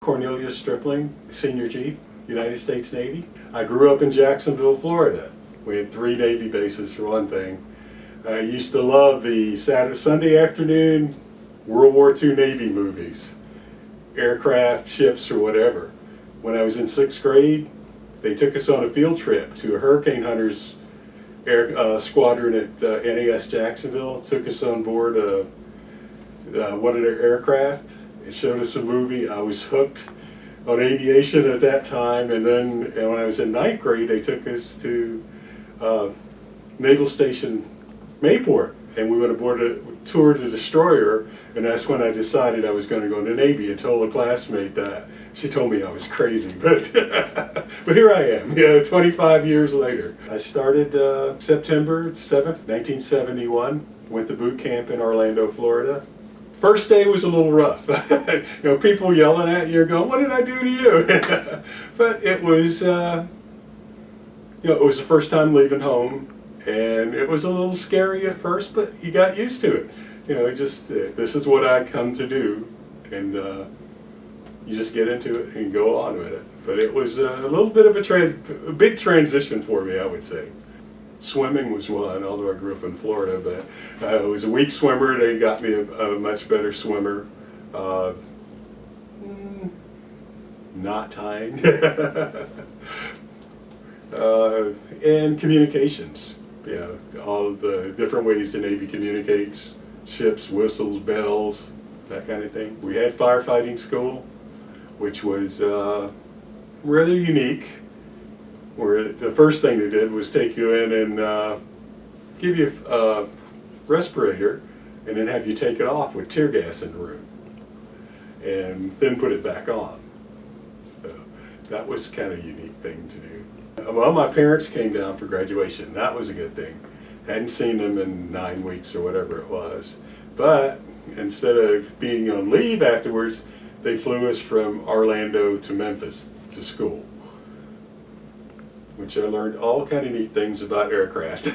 Cornelius Stripling, Senior Chief, United States Navy. I grew up in Jacksonville, Florida. We had 3 Navy bases for one thing. I used to love the Sunday afternoon World War II Navy movies, aircraft, ships, or whatever. When I was in 6th grade, they took us on a field trip to a Hurricane Hunters squadron at NAS Jacksonville. Took us on board one of their aircraft. It showed us a movie. I was hooked on aviation at that time, and then when I was in 9th grade, they took us to Naval Station Mayport, and we went aboard a tour to the destroyer, and that's when I decided I was going to go in the Navy. And told a classmate that. She told me I was crazy, but but here I am, 25 years later. I started September 7th, 1971, went to boot camp in Orlando, Florida. First day was a little rough. People yelling at you, going, "What did I do to you?" But it was, it was the first time leaving home, and it was a little scary at first, but you got used to it. This is what I come to do, and you just get into it and go on with it. But it was a little bit of a big transition for me, I would say. Swimming was one, although I grew up in Florida, but I was a weak swimmer. They got me a much better swimmer. Not tying. And communications. All of the different ways the Navy communicates, ships, whistles, bells, that kind of thing. We had firefighting school, which was rather unique, where the first thing they did was take you in and give you a respirator and then have you take it off with tear gas in the room and then put it back on. So that was kind of a unique thing to do. Well, my parents came down for graduation. That was a good thing. Hadn't seen them in 9 weeks or whatever it was. But instead of being on leave afterwards, they flew us from Orlando to Memphis to school, which I learned all kind of neat things about aircraft.